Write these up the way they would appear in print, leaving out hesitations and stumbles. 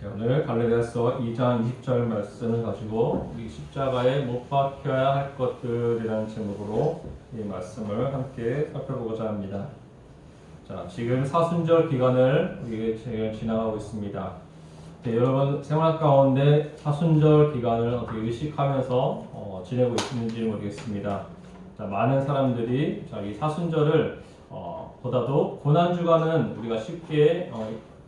오늘 갈라디아서 2장 20절 말씀을 가지고 우리 십자가에 못 박혀야 할 것들이라는 제목으로 이 말씀을 함께 살펴보고자 합니다. 자, 지금 사순절 기간을 우리가 지나가고 있습니다. 네, 여러분 생활 가운데 사순절 기간을 어떻게 의식하면서 지내고 있는지 모르겠습니다. 자, 많은 사람들이 이 사순절을 보다도 고난주간은 우리가 쉽게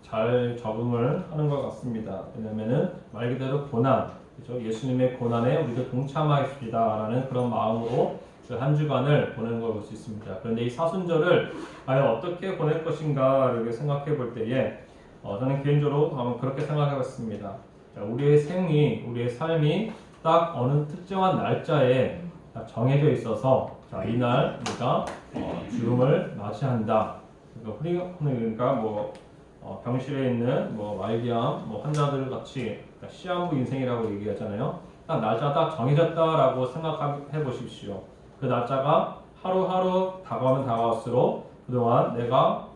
잘 적응을 하는 것 같습니다. 왜냐면은 말 그대로 고난, 그렇죠? 예수님의 고난에 우리도 동참하겠습니다라는 그런 마음으로 그 한 주간을 보내는 걸 볼 수 있습니다. 그런데 이 사순절을 과연 어떻게 보낼 것인가 이렇게 생각해 볼 때에 저는 개인적으로 한번 그렇게 생각해 봤습니다. 우리의 우리의 삶이 딱 어느 특정한 날짜에 정해져 있어서 이날 우리가 죽음을 맞이한다. 그러니까 병실에 있는 말기암 환자들 같이 시한부 인생이라고 얘기하잖아요. 딱 날짜가 딱 정해졌다라고 생각해 보십시오. 그 날짜가 하루하루 다가오면 다가올수록 그동안 내가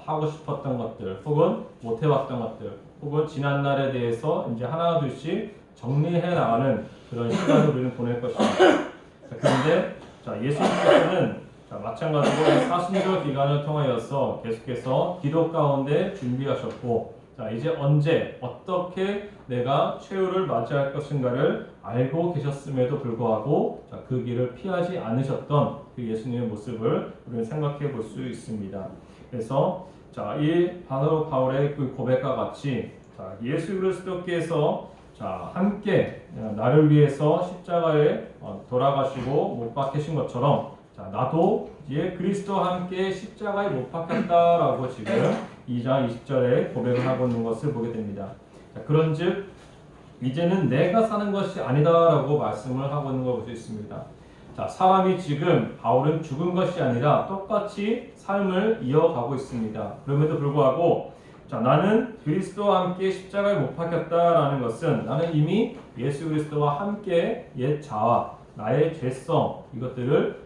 하고 싶었던 것들 혹은 못 해왔던 것들 혹은 지난 날에 대해서 이제 하나 둘씩 정리해 나가는 그런 시간을 우리는 보낼 것입니다. 그런데 예수님께서는 마찬가지로 사순절 기간을 통하여서 계속해서 기도 가운데 준비하셨고, 이제 언제 어떻게 내가 최후를 맞이할 것인가를 알고 계셨음에도 불구하고 그 길을 피하지 않으셨던 그 예수님의 모습을 우리는 생각해 볼 수 있습니다. 그래서 이 바로 바울의 그 고백과 같이 예수 그리스도께서 함께 나를 위해서 십자가에 돌아가시고 못 박히신 것처럼 나도 이제 그리스도와 함께 십자가에 못 박혔다라고 지금 2장 20절에 고백을 하고 있는 것을 보게 됩니다. 그런즉 이제는 내가 사는 것이 아니다라고 말씀을 하고 있는 걸 볼 수 있습니다. 사람이 지금 바울은 죽은 것이 아니라 똑같이 삶을 이어가고 있습니다. 그럼에도 불구하고 나는 그리스도와 함께 십자가에 못 박혔다라는 것은 나는 이미 예수 그리스도와 함께 옛 자아 나의 죄성 이것들을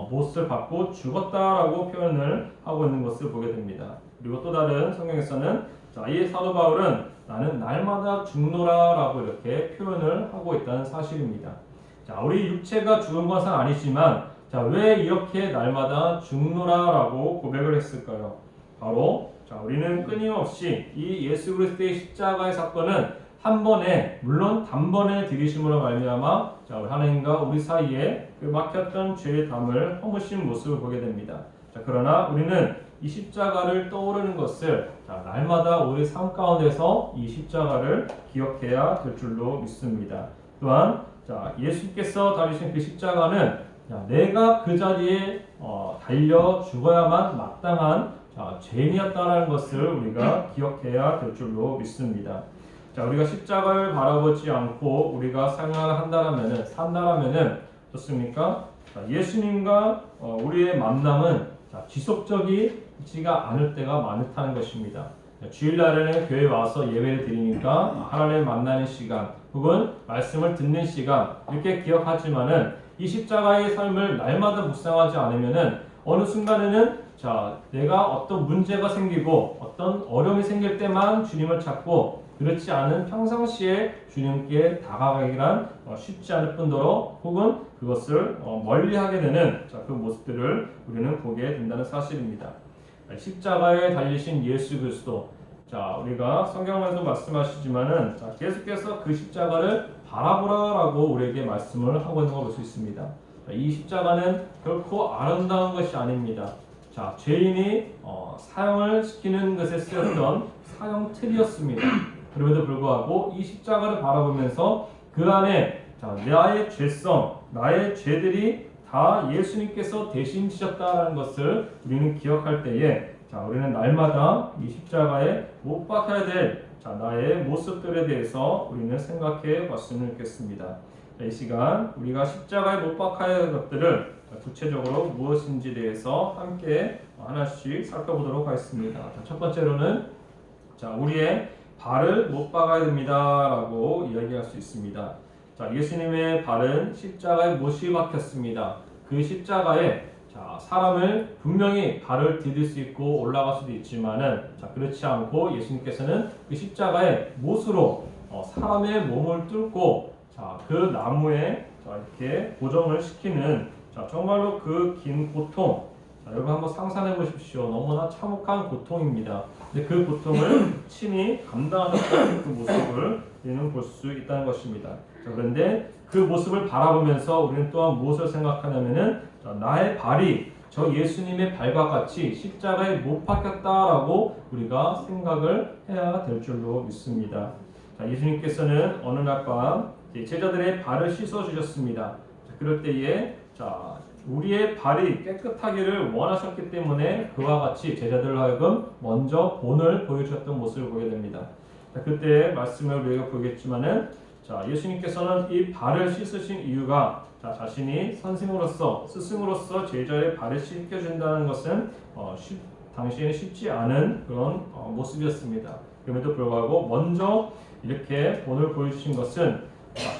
못을 받고 죽었다라고 표현을 하고 있는 것을 보게 됩니다. 그리고 또 다른 성경에서는 이 사도 바울은 나는 날마다 죽노라라고 이렇게 표현을 하고 있다는 사실입니다. 우리 육체가 죽은 것은 아니지만 왜 이렇게 날마다 죽노라라고 고백을 했을까요? 바로 우리는 끊임없이 이 예수 그리스도의 십자가의 사건은 한 번에 물론 단번에 들이심으로 말미암아 하나님과 우리 사이에 그 막혔던 죄의 담을 허무신 모습을 보게 됩니다. 그러나 우리는 이 십자가를 떠오르는 것을 날마다 우리 삶 가운데서 이 십자가를 기억해야 될 줄로 믿습니다. 또한 예수께서 달리신 그 십자가는 내가 그 자리에 달려 죽어야만 마땅한 죄인이었다는 것을 우리가 기억해야 될 줄로 믿습니다. 우리가 십자가를 바라보지 않고 우리가 산다라면은 좋습니까? 예수님과 우리의 만남은 지속적이지가 않을 때가 많다는 것입니다. 주일날에는 교회에 와서 예배를 드리니까 하나님을 만나는 시간 혹은 말씀을 듣는 시간 이렇게 기억하지만은 이 십자가의 삶을 날마다 묵상하지 않으면은 어느 순간에는 내가 어떤 문제가 생기고 어떤 어려움이 생길 때만 주님을 찾고 그렇지 않은 평상시에 주님께 다가가기란 쉽지 않을 뿐더러 혹은 그것을 멀리하게 되는 그 모습들을 우리는 보게 된다는 사실입니다. 십자가에 달리신 예수 그리스도 우리가 성경에도 말씀하시지만은 계속해서 그 십자가를 바라보라라고 우리에게 말씀을 하고 있는 걸 볼 수 있습니다. 이 십자가는 결코 아름다운 것이 아닙니다. 죄인이 사형을 시키는 것에 쓰였던 사형 틀이었습니다. 그럼에도 불구하고 이 십자가를 바라보면서 그 안에 나의 죄성, 나의 죄들이 다 예수님께서 대신 지셨다는 것을 우리는 기억할 때에 우리는 날마다 이 십자가에 못 박혀야 될 나의 모습들에 대해서 우리는 생각해 봤으면 좋겠습니다. 이 시간 우리가 십자가에 못 박혀야 할 것들을 구체적으로 무엇인지 대해서 함께 하나씩 살펴보도록 하겠습니다. 첫 번째로는 우리의 발을 못 박아야 됩니다라고 이야기할 수 있습니다. 예수님의 발은 십자가에 못이 박혔습니다. 그 십자가에 자, 사람을 분명히 발을 디딜 수 있고 올라갈 수도 있지만은 자, 그렇지 않고 예수님께서는 그 십자가의 못으로 사람의 몸을 뚫고 자, 그 나무에 자, 이렇게 고정을 시키는 자, 정말로 그 긴 고통 자, 여러분 한번 상상해 보십시오. 너무나 참혹한 고통입니다. 근데 그 고통을 친히 감당하셨다는 그 모습을 우리는 볼 수 있다는 것입니다. 자, 그런데 그 모습을 바라보면서 우리는 또한 무엇을 생각하냐면은 자, 나의 발이 저 예수님의 발과 같이 십자가에 못 박혔다라고 우리가 생각을 해야 될 줄로 믿습니다. 자, 예수님께서는 어느 날 밤 제자들의 발을 씻어 주셨습니다. 그럴 때에 자, 우리의 발이 깨끗하기를 원하셨기 때문에 그와 같이 제자들로 하여금 먼저 본을 보여주셨던 모습을 보게 됩니다. 자, 그때 말씀을 우리가 보겠지만은 자, 예수님께서는 이 발을 씻으신 이유가 자, 자신이 선생으로서 스승으로서 제자의 발을 씻겨준다는 것은 당시에는 쉽지 않은 그런 모습이었습니다. 그럼에도 불구하고 먼저 이렇게 본을 보여주신 것은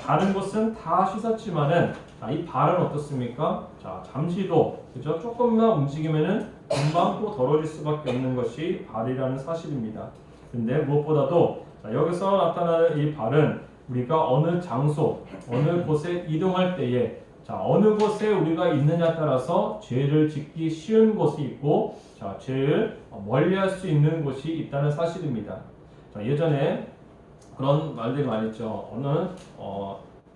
다른 곳은 다 씻었지만은 이 발은 어떻습니까? 자, 잠시도 그죠? 조금만 움직이면은 금방 또 더러워질 수밖에 없는 것이 발이라는 사실입니다. 근데 무엇보다도 자, 여기서 나타나는 이 발은 우리가 어느 장소, 어느 곳에 이동할 때에 자, 어느 곳에 우리가 있느냐에 따라서 죄를 짓기 쉬운 곳이 있고 자, 죄를 멀리할 수 있는 곳이 있다는 사실입니다. 자, 예전에 그런 말들이 많이 있죠. 어느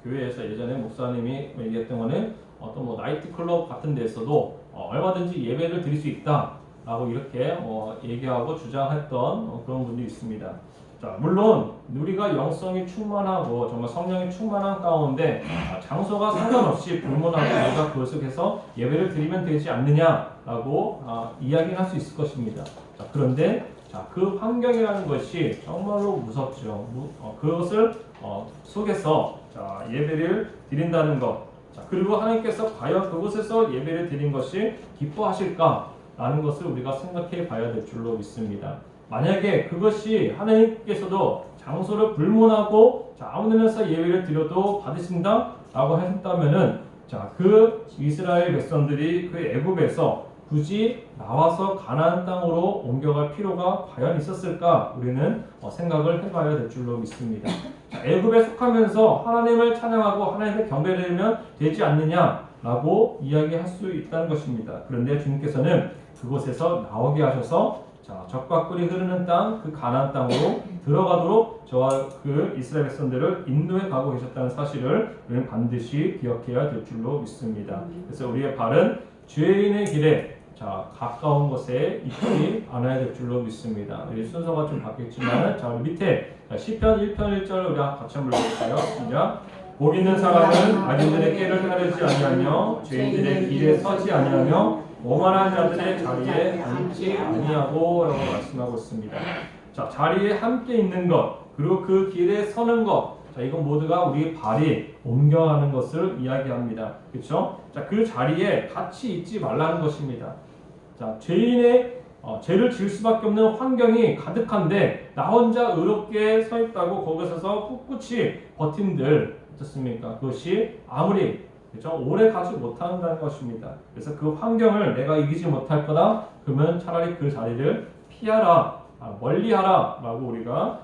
교회에서 예전에 목사님이 얘기했던 거는 어떤 뭐 나이트클럽 같은 데서도 얼마든지 예배를 드릴 수 있다라고 이렇게 얘기하고 주장했던 그런 분들이 있습니다. 자, 물론 우리가 영성이 충만하고 정말 성령이 충만한 가운데 장소가 상관없이 불문하고 우리가 그것에서 예배를 드리면 되지 않느냐라고 이야기할 수 있을 것입니다. 자, 그런데 자, 그 환경이라는 것이 정말로 무섭죠. 그것을 속에서 자, 예배를 드린다는 것. 자, 그리고 하나님께서 과연 그곳에서 예배를 드린 것이 기뻐하실까라는 것을 우리가 생각해 봐야 될 줄로 믿습니다. 만약에 그것이 하나님께서도 장소를 불문하고 자, 아무 데서 예배를 드려도 받으신다라고 하셨다면은 자, 그 이스라엘 백성들이 그 애굽에서 굳이 나와서 가나안 땅으로 옮겨갈 필요가 과연 있었을까? 우리는 생각을 해봐야 될 줄로 믿습니다. 자, 애굽에 속하면서 하나님을 찬양하고 하나님께 경배드리면 되지 않느냐라고 이야기할 수 있다는 것입니다. 그런데 주님께서는 그곳에서 나오게 하셔서 자, 적과 꿀이 흐르는 땅, 그 가나안 땅으로 들어가도록 저와 그 이스라엘 백성들을 인도해 가고 계셨다는 사실을 우리는 반드시 기억해야 될 줄로 믿습니다. 그래서 우리의 발은 죄인의 길에 자, 가까운 곳에 있지 않아야 될 줄로 믿습니다. 우리 순서가 좀 바뀌었지만 자, 우리 밑에 시편 1편 1절을 우리 같이 한번 읽어볼까요? 시작. 복 있는 사람은 악인들의 꾀를 따르지 아니하며 죄인들의 길에 서지 아니하며 오만한 자들의 자리에 앉지 아니하고 라고 말씀하고 있습니다. 자, 자리에 함께 있는 것 그리고 그 길에 서는 것 자, 이건 모두가 우리 발이 옮겨가는 것을 이야기합니다. 그렇죠? 자, 그 자리에 같이 있지 말라는 것입니다. 자, 죄인의 죄를 지을 수밖에 없는 환경이 가득한데 나 혼자 의롭게 서 있다고 거기서 꿋꿋이 버틴들 어떻습니까? 그것이 아무리 그렇죠? 오래 가지 못한다는 것입니다. 그래서 그 환경을 내가 이기지 못할 거다. 그러면 차라리 그 자리를 피하라, 멀리하라 라고 우리가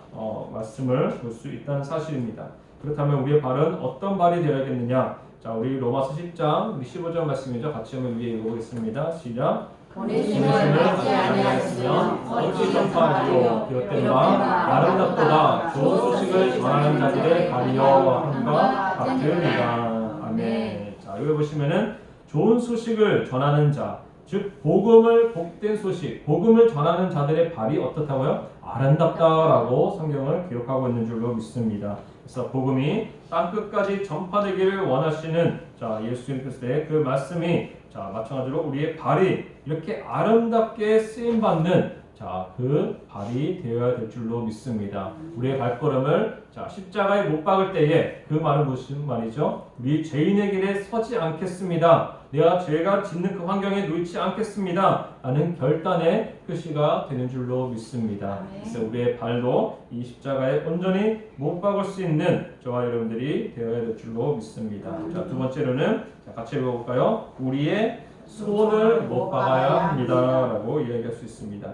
말씀을 볼 수 있다는 사실입니다. 그렇다면 우리의 발은 어떤 발이 되어야겠느냐? 자, 우리 로마서 10장 우리 15절 말씀이죠. 같이 한번 위에 읽어보겠습니다. 시작. 보내심을 받지 아니하였으면 어찌 전파하리요. 이것된 바 아름답도다 좋은 소식을 전하는 자들의 발이여 함과 같으리라. 아멘. 자, 여기 보시면은 좋은 소식을 전하는 자, 즉 복음을 복된 소식, 복음을 전하는 자들의 발이 어떻다고요? 아름답다라고 성경을 기록하고 있는 줄로 믿습니다. 그래서 복음이 땅 끝까지 전파되기를 원하시는 자, 예수님께서의 그 말씀이 자, 마찬가지로 우리의 발이 이렇게 아름답게 쓰임 받는 자, 그 발이 되어야 될 줄로 믿습니다. 우리의 발걸음을 자, 십자가에 못 박을 때에 그 말은 무슨 말이죠? 우리 죄인의 길에 서지 않겠습니다. 내가 죄가 짓는 그 환경에 놓이지 않겠습니다. 라는 결단의 표시가 되는 줄로 믿습니다. 그래서 우리의 발도 이 십자가에 온전히 못 박을 수 있는 저와 여러분들이 되어야 될 줄로 믿습니다. 자, 두 번째로는 자, 같이 읽어볼까요? 우리의 손을 못 박아야 합니다라고 이야기할 수 있습니다.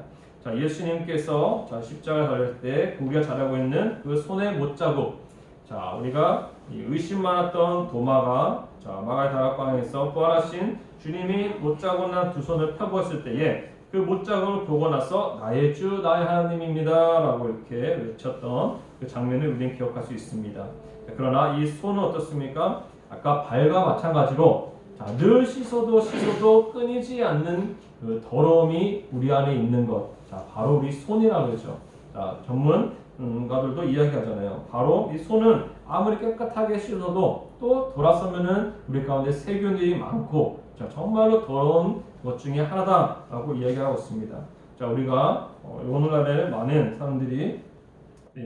자, 예수님께서 자, 십자가에 달릴 때 우리가 잘하고 있는 그 손의 못자국. 자, 우리가 의심 많았던 도마가 자, 마가의 다락방에서 부활하신 주님이 못자국 난 두 손을 펴보았을 때에 그 못자국을 보고 나서 나의 주 나의 하나님입니다 라고 이렇게 외쳤던 그 장면을 우리는 기억할 수 있습니다. 자, 그러나 이 손은 어떻습니까? 아까 발과 마찬가지로 자, 늘 씻어도 끊이지 않는 그 더러움이 우리 안에 있는 것. 자, 바로 우리 손이라고 그러죠. 자, 전문가들도 이야기하잖아요. 바로 이 손은 아무리 깨끗하게 씻어도 또 돌아서면은 우리 가운데 세균들이 많고 자, 정말로 더러운 것 중에 하나다라고 이야기하고 있습니다. 자, 우리가 오늘날에 많은 사람들이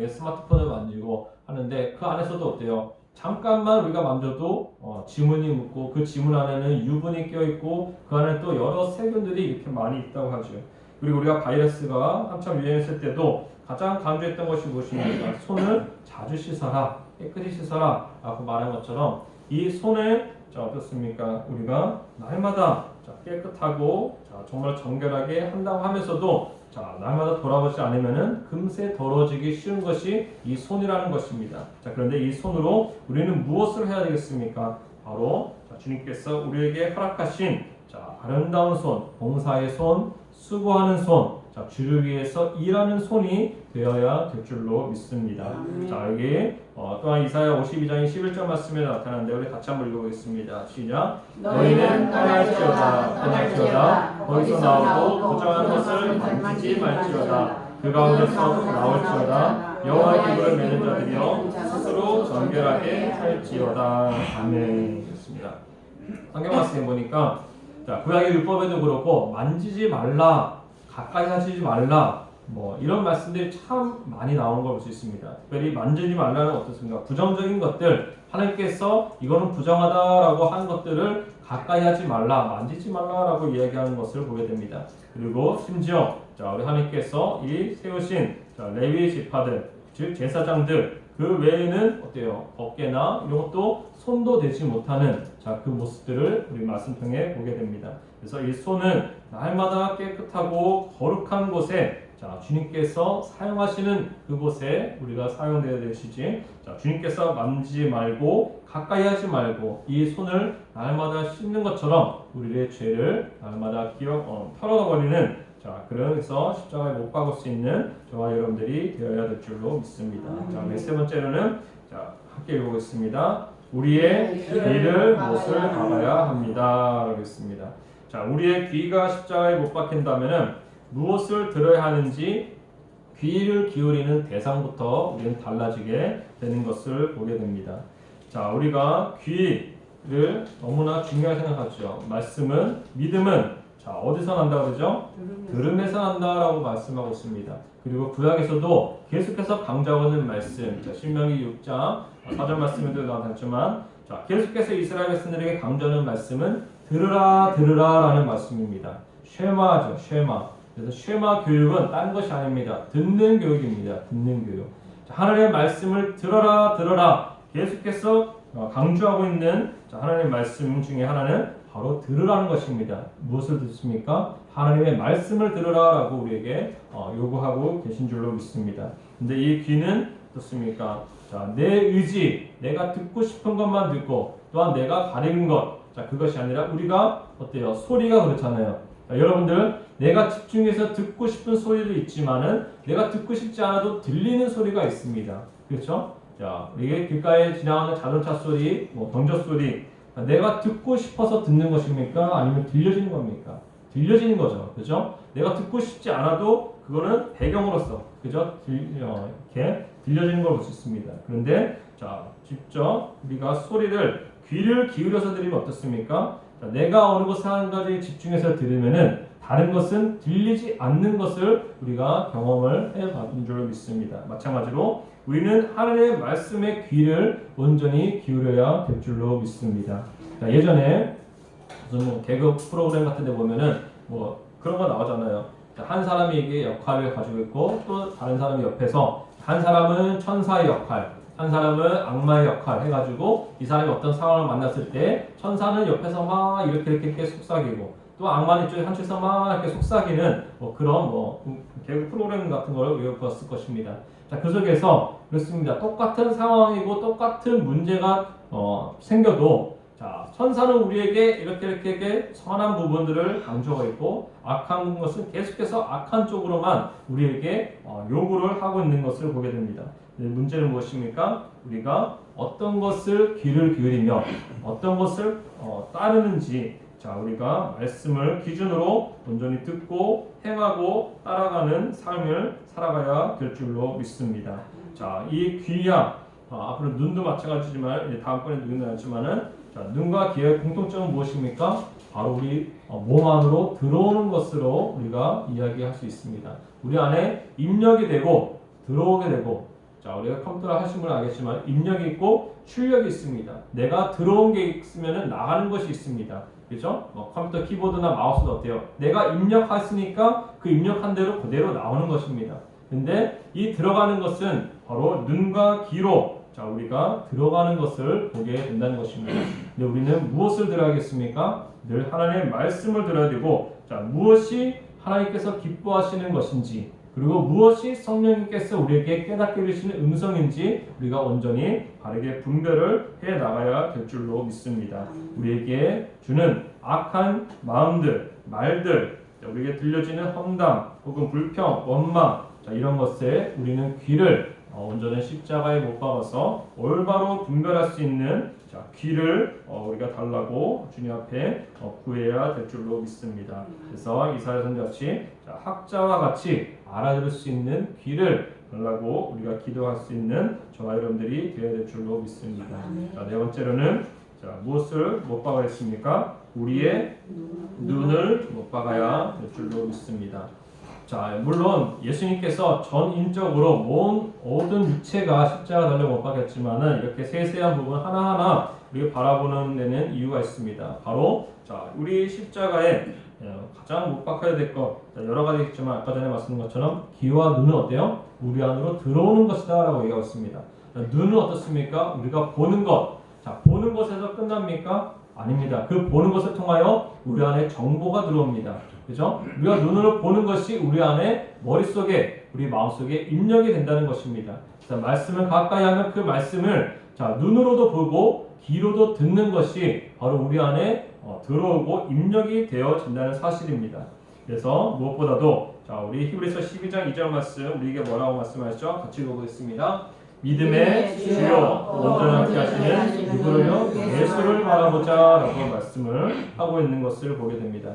스마트폰을 만지고 하는데 그 안에서도 어때요? 잠깐만 우리가 만져도 지문이 묻고 그 지문 안에는 유분이 껴있고 그 안에 또 여러 세균들이 이렇게 많이 있다고 하죠. 그리고 우리가 바이러스가 한참 유행했을 때도 가장 강조했던 것이 무엇입니까? 손을 자주 씻어라, 깨끗이 씻어라 라고 말한 것처럼 이 손을 자, 어떻습니까? 우리가 날마다 자, 깨끗하고 자, 정말 정결하게 한다고 하면서도 자, 날마다 돌아보지 않으면은 금세 더러워지기 쉬운 것이 이 손이라는 것입니다. 자, 그런데 이 손으로 우리는 무엇을 해야 되겠습니까? 바로 자, 주님께서 우리에게 허락하신 자, 아름다운 손, 봉사의 손, 수고하는 손, 자, 주를 위해서 일하는 손이 되어야 될 줄로 믿습니다. 자, 여기 또한 이사야 52장 11절 말씀에 나타나는데 우리 같이 한번 읽어보겠습니다. 시작. 너희는 떠날지어다 거기서 나오고 부정한 것을 만지지 말지어다 그 가운데서 나올지어다 여호와의 기브를 매는 자들이여 스스로 정결하게 할지어다. 아멘. 그렇습니다. 성경 말씀에 보니까 자, 구약의 율법에도 그렇고 만지지 말라, 가까이 하시지 말라 뭐 이런 말씀들이 참 많이 나오는 걸 볼 수 있습니다. 특별히 만지지 말라는 어떻습니까? 부정적인 것들, 하나님께서 이거는 부정하다라고 한 것들을 가까이 하지 말라, 만지지 말라라고 이야기하는 것을 보게 됩니다. 그리고 심지어 자, 우리 하나님께서 이 세우신 자, 레위 지파들, 즉 제사장들 그 외에는 어때요? 어깨나 이런 것도 손도 대지 못하는 자, 그 모습들을 우리 말씀 통해 보게 됩니다. 그래서 이 손은 날마다 깨끗하고 거룩한 곳에 자, 주님께서 사용하시는 그곳에 우리가 사용되어야 되시지. 자, 주님께서 만지지 말고 가까이 하지 말고 이 손을 날마다 씻는 것처럼 우리의 죄를 날마다 털어버리는 자, 그래서 십자가에 못 박을 수 있는 저와 여러분들이 되어야 될 줄로 믿습니다. 자, 세 번째로는 자, 함께 읽어보겠습니다. 우리의 귀를 못을 박아야 합니다. 그러겠습니다. 자, 우리의 귀가 십자가에 못 박힌다면은 무엇을 들어야 하는지 귀를 기울이는 대상부터 우리는 달라지게 되는 것을 보게 됩니다. 자, 우리가 귀를 너무나 중요하게 생각하죠. 말씀은, 믿음은 자, 어디서 난다 그러죠? 들음에서 난다라고 말씀하고 있습니다. 그리고 구약에서도 계속해서 강조하고 있는 말씀, 자, 신명기 6장 4절 말씀에도 나왔지만 자, 계속해서 이스라엘 백성들에게 강조하는 말씀은 들으라 라는 말씀입니다. 쉐마죠, 쉐마. 그래서 쉐마 교육은 딴 것이 아닙니다. 듣는 교육입니다. 듣는 교육. 자, 하나님의 말씀을 들어라 계속해서 강조하고 있는 자, 하나님의 말씀 중에 하나는 바로 들으라는 것입니다. 무엇을 듣습니까? 하나님의 말씀을 들으라라고 우리에게 요구하고 계신 줄로 믿습니다. 근데 이 귀는 어떻습니까? 자, 내 의지, 내가 듣고 싶은 것만 듣고 또한 내가 가리는 것, 자, 그것이 아니라 우리가 어때요? 소리가 그렇잖아요. 자, 여러분들 내가 집중해서 듣고 싶은 소리도 있지만은 내가 듣고 싶지 않아도 들리는 소리가 있습니다. 그렇죠? 자, 이게 길가에 지나가는 자동차 소리, 뭐 경적 소리, 내가 듣고 싶어서 듣는 것입니까? 아니면 들려지는 겁니까? 들려지는 거죠. 그죠? 내가 듣고 싶지 않아도 그거는 배경으로서, 그죠? 이렇게 들려지는 걸 볼 수 있습니다. 그런데, 자, 직접 우리가 소리를 귀를 기울여서 들으면 어떻습니까? 자, 내가 어느 곳에 한 가지에 집중해서 들으면은 다른 것은 들리지 않는 것을 우리가 경험을 해봤던 줄로 믿습니다. 마찬가지로 우리는 하나님의 말씀에 귀를 온전히 기울여야 될 줄로 믿습니다. 자, 예전에 무슨 뭐 개그 프로그램 같은 데 보면은 뭐 그런 거 나오잖아요. 자, 한 사람이 이게 역할을 가지고 있고 또 다른 사람이 옆에서 한 사람은 천사의 역할, 한 사람은 악마의 역할 해가지고 이 사람이 어떤 상황을 만났을 때 천사는 옆에서 막 이렇게 속삭이고 또 악마는 이쪽에 한쪽에서 막 이렇게 속삭이는 뭐 그런 개그 프로그램 같은 걸 외워봤을 것입니다. 자, 그 속에서 그렇습니다. 똑같은 상황이고 똑같은 문제가 생겨도 자, 천사는 우리에게 이렇게 선한 부분들을 강조하고 있고 악한 것은 계속해서 악한 쪽으로만 우리에게 요구를 하고 있는 것을 보게 됩니다. 문제는 무엇입니까? 우리가 어떤 것을 귀를 기울이며 어떤 것을 따르는지 자, 우리가 말씀을 기준으로 온전히 듣고 행하고 따라가는 삶을 살아가야 될 줄로 믿습니다. 자, 이 귀야 앞으로 눈도 마찬가지지만 이제 다음번에 눈이 나지만은 자, 눈과 귀의 공통점은 무엇입니까? 바로 우리 몸 안으로 들어오는 것으로 우리가 이야기할 수 있습니다. 우리 안에 입력이 되고 들어오게 되고 자, 우리가 컴퓨터 하신 분은 알겠지만 입력이 있고 출력이 있습니다. 내가 들어온 게 있으면 나가는 것이 있습니다. 그죠? 컴퓨터 키보드나 마우스도 어때요? 내가 입력했으니까 그 입력한 대로 그대로 나오는 것입니다. 근데 이 들어가는 것은 바로 눈과 귀로 자, 우리가 들어가는 것을 보게 된다는 것입니다. 근데 우리는 무엇을 들어야겠습니까? 늘 하나님의 말씀을 들어야 되고 자, 무엇이 하나님께서 기뻐하시는 것인지 그리고 무엇이 성령님께서 우리에게 깨닫게 해주시는 음성인지 우리가 온전히 바르게 분별을 해 나가야 될 줄로 믿습니다. 우리에게 주는 악한 마음들, 말들, 우리에게 들려지는 험담, 혹은 불평, 원망 자, 이런 것에 우리는 귀를 온전한 십자가에 못 박아서 올바로 분별할 수 있는 자, 귀를 우리가 달라고 주님 앞에 구해야 될 줄로 믿습니다. 그래서 이사야 선지같이 학자와 같이 알아들을 수 있는 귀를 달라고 우리가 기도할 수 있는 저와 여러분들이 되어야 될 줄로 믿습니다. 자, 네 번째로는 자, 무엇을 못 박아야 했습니까? 우리의 눈을 못 박아야 될 줄로 믿습니다. 자, 물론 예수님께서 전인적으로 모든 육체가 십자가 달려 못 박혔지만은 이렇게 세세한 부분 하나하나 우리가 바라보는 데는 이유가 있습니다. 바로 자, 우리 십자가에 가장 못 박혀야 될 것 여러 가지 있지만 아까 전에 말씀드린 것처럼 귀와 눈은 어때요? 우리 안으로 들어오는 것이다 라고 얘기하고 있습니다. 자, 눈은 어떻습니까? 우리가 보는 것. 자, 보는 것에서 끝납니까? 아닙니다. 그 보는 것을 통하여 우리 안에 정보가 들어옵니다. 그죠? 우리가 눈으로 보는 것이 우리 안에 머릿속에 우리 마음속에 입력이 된다는 것입니다. 자, 말씀을 가까이 하면 그 말씀을 자, 눈으로도 보고 귀로도 듣는 것이 바로 우리 안에 들어오고 입력이 되어진다는 사실입니다. 그래서 무엇보다도 자, 우리 히브리서 12장 2절 말씀 우리에게 뭐라고 말씀하시죠? 같이 읽어보겠습니다. 믿음의 주요 온전하게 하시는 누구를요? 예수를 바라보자 라고 말씀을 하고 있는 것을 보게 됩니다.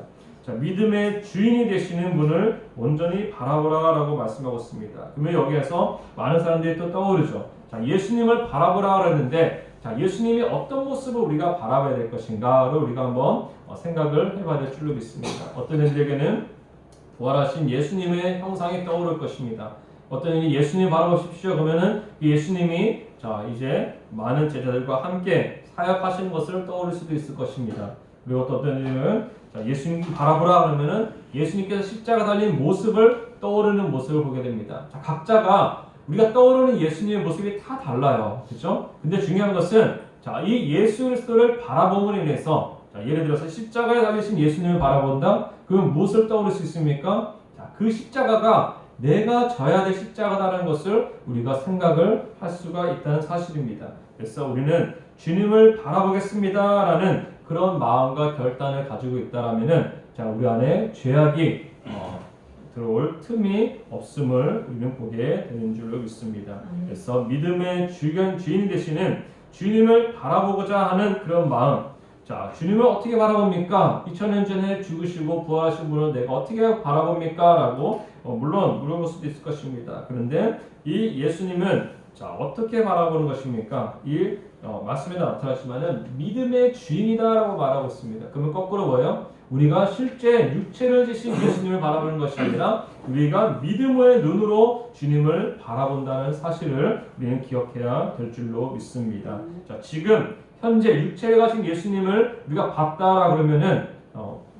자, 믿음의 주인이 되시는 분을 온전히 바라보라 라고 말씀하고 있습니다. 그러면 여기에서 많은 사람들이 또 떠오르죠. 자, 예수님을 바라보라 그랬는데 자, 예수님이 어떤 모습을 우리가 바라봐야 될 것인가를 우리가 한번 생각을 해봐야 될 줄로 믿습니다. 어떤 이들에게는 부활하신 예수님의 형상이 떠오를 것입니다. 어떤 이들이 예수님 바라보십시오 그러면은 예수님이 자, 이제 많은 제자들과 함께 사역하시는 것을 떠올릴 수도 있을 것입니다. 그리고 또 어떤 이들은 자, 예수님 바라보라 그러면은 예수님께서 십자가 달린 모습을 떠오르는 모습을 보게 됩니다. 자, 각자가 우리가 떠오르는 예수님의 모습이 다 달라요. 그렇죠? 근데 중요한 것은 자, 이 예수 그리스도를 바라봄으로 인해서 자, 예를 들어서 십자가에 달리신 예수님을 바라본다? 그럼 무엇을 떠오를 수 있습니까? 자, 그 십자가가 내가 져야 될 십자가다라는 것을 우리가 생각을 할 수가 있다는 사실입니다. 그래서 우리는 주님을 바라보겠습니다라는 그런 마음과 결단을 가지고 있다라면은 자, 우리 안에 죄악이 들어올 틈이 없음을 우리는 보게 되는 줄로 믿습니다. 그래서 믿음의 주인이 되시는 주님을 바라보고자 하는 그런 마음. 자, 주님을 어떻게 바라봅니까? 2000년 전에 죽으시고 부활하신 분을 내가 어떻게 바라봅니까? 라고 물론 물어볼 수도 있을 것입니다. 그런데 이 예수님은 자, 어떻게 바라보는 것입니까? 이 말씀에 나타나시면은 믿음의 주인이다라고 말하고 있습니다. 그러면 거꾸로 뭐예요? 우리가 실제 육체를 지신 예수님을 바라보는 것이 아니라 우리가 믿음의 눈으로 주님을 바라본다는 사실을 우리는 기억해야 될 줄로 믿습니다. 자, 지금 현재 육체에 가신 예수님을 우리가 봤다라 그러면은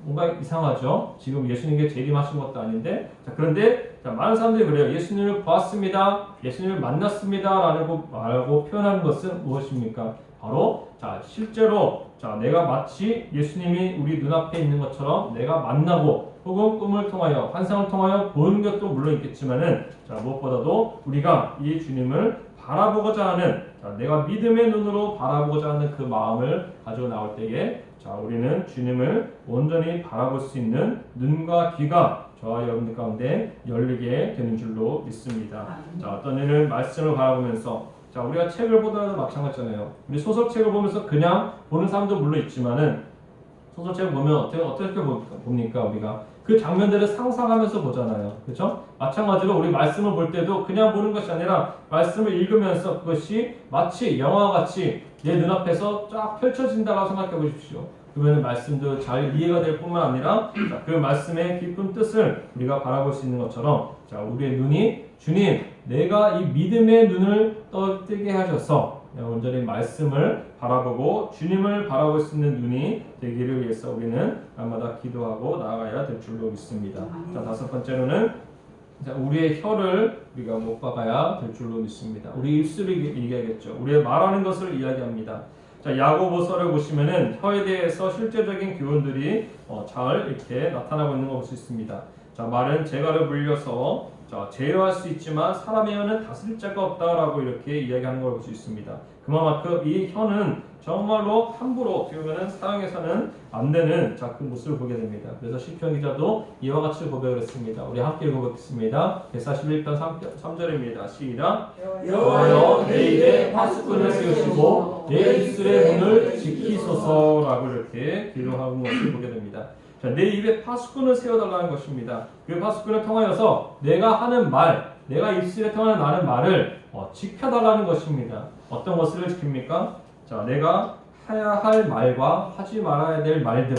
뭔가 이상하죠? 지금 예수님께 재림하신 것도 아닌데. 자, 그런데 자, 많은 사람들이 그래요. 예수님을 보았습니다. 예수님을 만났습니다. 라고 말하고 표현하는 것은 무엇입니까? 바로 자, 실제로 자, 내가 마치 예수님이 우리 눈앞에 있는 것처럼 내가 만나고 혹은 꿈을 통하여 환상을 통하여 보는 것도 물론 있겠지만은 자, 무엇보다도 우리가 이 주님을 바라보고자 하는 자, 내가 믿음의 눈으로 바라보고자 하는 그 마음을 가지고 나올 때에 자, 우리는 주님을 온전히 바라볼 수 있는 눈과 귀가 저와 여러분들 가운데 열리게 되는 줄로 믿습니다. 자, 어떤 이는 말씀을 바라보면서 자, 우리가 책을 보더라도 마찬가지잖아요. 우리 소설책을 보면서 그냥 보는 사람도 물론 있지만은 소설책을 보면 어떻게 봅니까? 우리가 그 장면들을 상상하면서 보잖아요. 그렇죠? 마찬가지로 우리 말씀을 볼 때도 그냥 보는 것이 아니라 말씀을 읽으면서 그것이 마치 영화같이 내 눈앞에서 쫙 펼쳐진다고 생각해 보십시오. 그러면 말씀도 잘 이해가 될 뿐만 아니라 자, 그 말씀의 깊은 뜻을 우리가 바라볼 수 있는 것처럼 자, 우리의 눈이 주님 내가 이 믿음의 눈을 뜨게 하셔서 온전히 말씀을 바라보고 주님을 바라볼 수 있는 눈이 되기를 위해서 우리는 날마다 기도하고 나아가야 될 줄로 믿습니다. 자, 다섯 번째로는 자, 우리의 혀를 우리가 못 박아야 될 줄로 믿습니다. 우리 입술을 얘기하겠죠. 우리의 말하는 것을 이야기합니다. 자, 야고보서를 보시면은 혀에 대해서 실제적인 교훈들이 잘 이렇게 나타나고 있는 걸 볼 수 있습니다. 자, 말은 재갈을 물려서 자, 제어할 수 있지만 사람의 혀는 다스릴 자가 없다라고 이렇게 이야기하는 걸 볼 수 있습니다. 그만큼 이 혀는 정말로 함부로 어떻게 보면 사용해서는 안 되는 자, 그 모습을 보게 됩니다. 그래서 시편 기자도 이와 같이 고백을 했습니다. 우리 함께 읽어보겠습니다. 141편 3절입니다. 시작. 여호와여 내 입에 파수꾼을 세우시고 내 입술의 문을 지키소서라고 이렇게 기도하는 것을 보게 됩니다. 자, 내 입에 파수꾼을 세워달라는 것입니다. 그 파수꾼을 통하여서 내가 하는 말, 내가 입술에 통하는 말을 지켜달라는 것입니다. 어떤 것을 지킵니까? 자, 내가 해야 할 말과 하지 말아야 될 말들,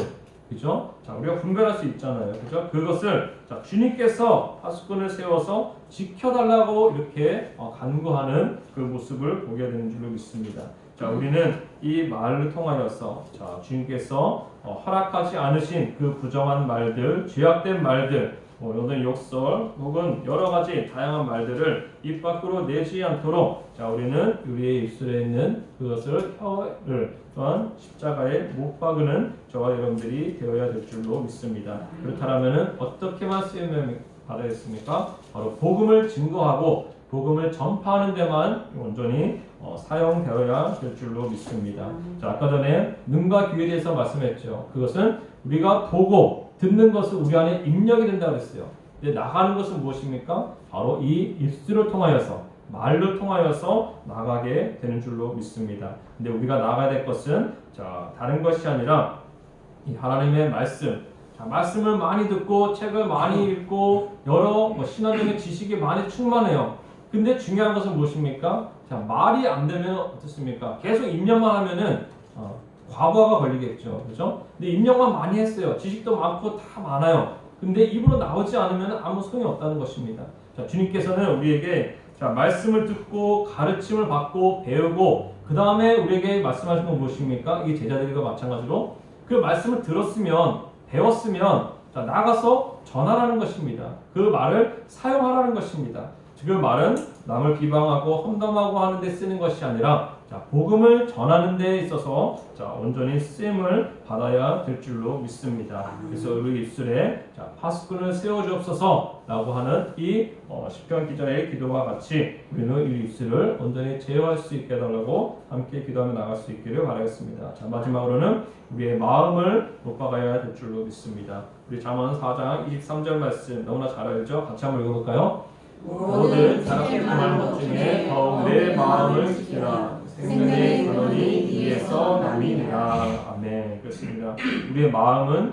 그죠? 자, 우리가 분별할 수 있잖아요, 그죠? 그것을 자, 주님께서 파수꾼을 세워서 지켜달라고 이렇게 간구하는 그 모습을 보게 되는 줄로 믿습니다. 자, 우리는 이 말을 통하여서 자, 주님께서 허락하지 않으신 그 부정한 말들, 죄악된 말들, 혹은 욕설, 혹은 여러 가지 다양한 말들을 입 밖으로 내지 않도록 자, 우리는 우리의 입술에 있는 그것을 혀를 또한 십자가에 못 박는 저와 여러분들이 되어야 될 줄로 믿습니다. 그렇다면 어떻게만 쓰임을 받아야겠습니까? 바로 복음을 증거하고 복음을 전파하는 데만 온전히 사용되어야 될 줄로 믿습니다. 자, 아까 전에 눈과 귀에 대해서 말씀했죠. 그것은 우리가 보고 듣는 것은 우리 안에 입력이 된다고 했어요. 근데 나가는 것은 무엇입니까? 바로 이 입술을 통하여서 말을 통하여서 나가게 되는 줄로 믿습니다. 근데 우리가 나가야 될 것은 자, 다른 것이 아니라 이 하나님의 말씀. 자, 말씀을 많이 듣고 책을 많이 읽고 여러 신화적인 지식이 많이 충만해요. 근데 중요한 것은 무엇입니까? 자, 말이 안 되면 어떻습니까? 계속 입력만 하면은 과부하가 걸리겠죠. 그죠? 근데 입력만 많이 했어요. 지식도 많고 다 많아요. 근데 입으로 나오지 않으면 아무 소용이 없다는 것입니다. 자, 주님께서는 우리에게 자, 말씀을 듣고 가르침을 받고 배우고 그 다음에 우리에게 말씀하신 건 무엇입니까? 이게 제자들과 마찬가지로 그 말씀을 들었으면 배웠으면 자, 나가서 전하라는 것입니다. 그 말을 사용하라는 것입니다. 그 말은 남을 비방하고 험담하고 하는 데 쓰는 것이 아니라 자, 복음을 전하는 데 있어서 자, 온전히 쓰임을 받아야 될 줄로 믿습니다. 그래서 우리 입술에 자, 파수꾼을 세워주옵소서라고 하는 이 시편 기자의 기도와 같이 우리는 이 입술을 온전히 제어할 수 있게 해달라고 함께 기도하며 나갈 수 있기를 바라겠습니다. 자, 마지막으로는 우리의 마음을 못 박아야 될 줄로 믿습니다. 우리 잠언 4장 23절 말씀 너무나 잘 알죠? 같이 한번 읽어볼까요? 모든 자랑스러운 것 중에 더욱 내 마음을 지키라. 생명의 근원이 이에서 남이니라. 아멘. 그렇습니다. 우리의 마음은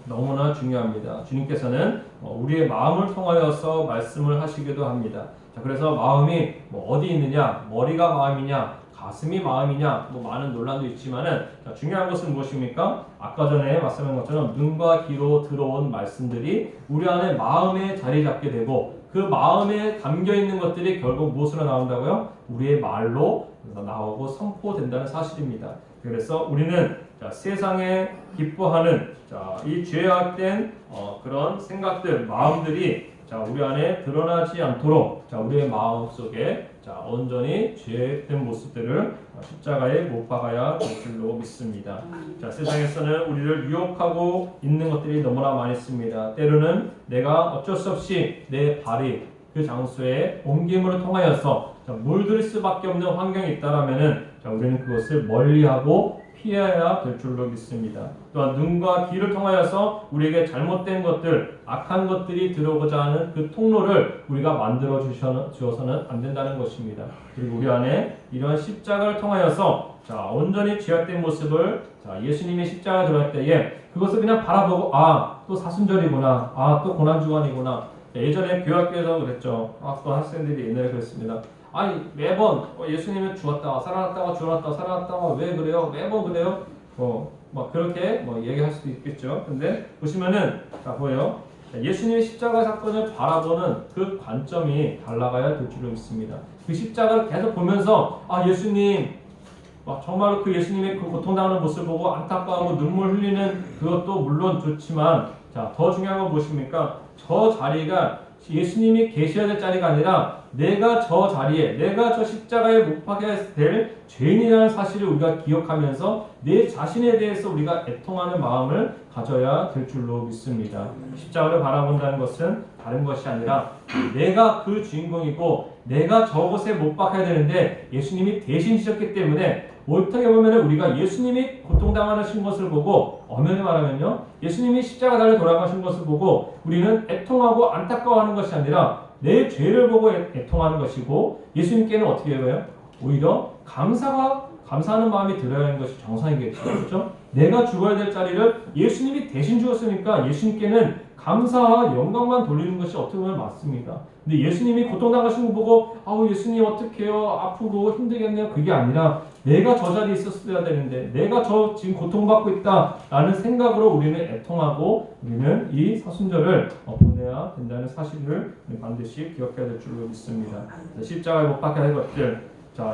너무나 중요합니다. 주님께서는 우리의 마음을 통하여서 말씀을 하시기도 합니다. 자, 그래서 마음이 어디 있느냐, 머리가 마음이냐, 가슴이 마음이냐, 많은 논란도 있지만은 자, 중요한 것은 무엇입니까? 아까 전에 말씀한 것처럼 눈과 귀로 들어온 말씀들이 우리 안에 마음에 자리 잡게 되고 그 마음에 담겨 있는 것들이 결국 무엇으로 나온다고요? 우리의 말로 나오고 선포된다는 사실입니다. 그래서 우리는 세상에 기뻐하는 이 죄악된 그런 생각들, 마음들이 우리 안에 드러나지 않도록 우리의 마음 속에 온전히 죄된 모습들을 십자가에 못 박아야 될 줄로 믿습니다. 세상에서는 우리를 유혹하고 있는 것들이 너무나 많이 있습니다. 때로는 내가 어쩔 수 없이 내 발이 그 장소에 옮김으로 통하여서 물들 수밖에 없는 환경이 있다라면은 우리는 그것을 멀리하고 피해야 될 줄로 믿습니다. 또한 눈과 귀를 통하여서 우리에게 잘못된 것들, 악한 것들이 들어오고자 하는 그 통로를 우리가 만들어 주어서는 안 된다는 것입니다. 그리고 우리 안에 이런 십자가를 통하여서 온전히 죄악된 모습을 예수님의 십자가 들어갈 때에 그것을 그냥 바라보고 또 사순절이구나, 또 고난주간이구나. 예전에 교학교에서 그랬죠. 또 학생들이 옛날에 그랬습니다. 아니 매번 예수님은 죽었다가 살아났다가 죽었다가 살아났다가 왜 그래요? 매번 그래요? 막 그렇게 얘기할 수도 있겠죠. 근데 보시면은 보여요. 예수님의 십자가 사건을 바라보는 그 관점이 달라가야 될 줄로 믿습니다. 그 십자가를 계속 보면서 예수님 정말로 그 예수님의 그 고통당하는 모습을 보고 안타까워하고 눈물 흘리는 그것도 물론 좋지만 더 중요한 건 무엇입니까? 저 자리가 예수님이 계셔야 될 자리가 아니라 내가 저 자리에, 내가 저 십자가에 못 박혀야 될 죄인이라는 사실을 우리가 기억하면서 내 자신에 대해서 우리가 애통하는 마음을 가져야 될 줄로 믿습니다. 십자가를 바라본다는 것은 다른 것이 아니라 내가 그 주인공이고 내가 저곳에 못 박혀야 되는데 예수님이 대신 지셨기 때문에 어떻게 보면 우리가 예수님이 고통당하신 것을 보고 엄연히 말하면요, 예수님이 십자가 달려 돌아가신 것을 보고 우리는 애통하고 안타까워하는 것이 아니라 내 죄를 보고 애통하는 것이고, 예수님께는 어떻게 해요? 오히려 감사하는 마음이 들어야 하는 것이 정상이겠죠. 그렇죠? 내가 죽어야 될 자리를 예수님이 대신 죽었으니까 예수님께는 감사와 영광만 돌리는 것이 어떻게 보면 맞습니다. 근데 예수님이 고통당하신 거 보고 예수님 어떡해요? 아프고 힘들겠네요. 그게 아니라 내가 저 자리에 있었어야 되는데 내가 지금 고통받고 있다라는 생각으로 우리는 애통하고 우리는 이 사순절을 보내야 된다는 사실을 반드시 기억해야 될 줄로 믿습니다. 십자가에 못 박혀야 할 것들,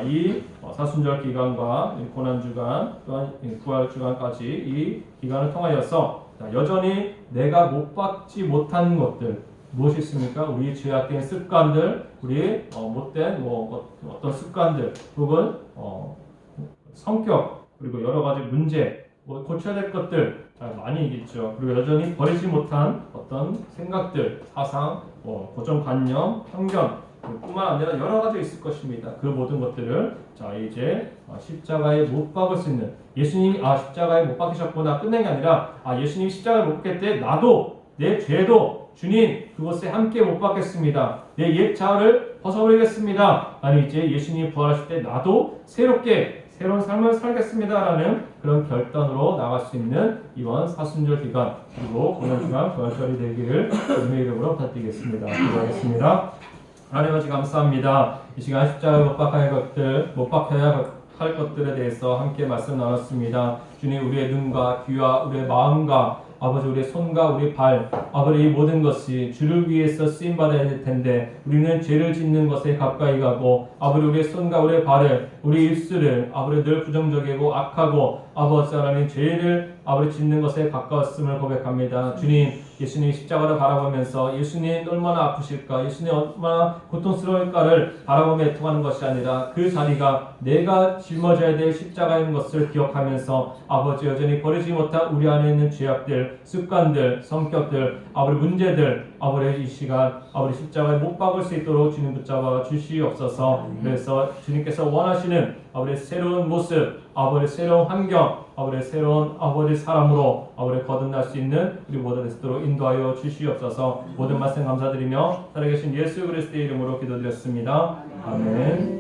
이 사순절 기간과 고난주간 또한 부활주간까지 이 기간을 통하여서 여전히 내가 못 박지 못한 것들 무엇이 있습니까? 우리 죄악된 습관들, 우리 못된 어떤 습관들, 혹은 성격, 그리고 여러 가지 문제, 고쳐야 될 것들 많이 있겠죠. 그리고 여전히 버리지 못한 어떤 생각들, 사상, 고정관념, 편견 뿐만 아니라 여러 가지 있을 것입니다. 그 모든 것들을 이제 십자가에 못 박을 수 있는, 예수님이 십자가에 못 박히셨구나 끝낸 게 아니라 예수님이 십자가에 못 박힐 때 나도 내 죄도 주님 그것에 함께 못 박겠습니다. 내 옛 자아를 벗어버리겠습니다. 아니 이제 예수님이 부활하실 때 나도 새로운 삶을 살겠습니다라는 그런 결단으로 나갈 수 있는 이번 사순절 기간, 그리고 고난주간 부활절이 되기를 주님의 이름으로 부탁드리겠습니다. 기도하겠습니다. 하나님 아버지 감사합니다. 이 시간 십자가에 못 박혀야 할 것들에 대해서 함께 말씀 나눴습니다. 주님, 우리의 눈과 귀와 우리의 마음과 아버지 우리의 손과 우리 발, 아버지 이 모든 것이 주를 위해서 쓰임받아야 될 텐데 우리는 죄를 짓는 것에 가까이 가고, 아버지 우리의 손과 우리의 발을, 우리 입술을 아버지 늘 부정적이고 악하고 아버지 하나님 죄를 아버지 짓는 것에 가까웠음을 고백합니다. 주님, 예수님 십자가를 바라보면서 예수님 얼마나 아프실까, 예수님 얼마나 고통스러울까를 바라보며 애통하는 것이 아니라 그 자리가 내가 짊어져야 될 십자가인 것을 기억하면서 아버지 여전히 버리지 못한 우리 안에 있는 죄악들, 습관들, 성격들, 아버지 문제들, 아버지 이 시간 아버지 십자가에 못 박을 수 있도록 주님 붙잡아 주시옵소서. 그래서 주님께서 원하시는 아버지 새로운 모습, 아버지 새로운 환경, 아버지 새로운 아버지 사람으로 아버지 거듭날 수 있는 우리 모두 되도록 인도하여 주시옵소서. 모든 말씀 감사드리며 살아계신 예수 그리스도의 이름으로 기도드렸습니다. 아멘.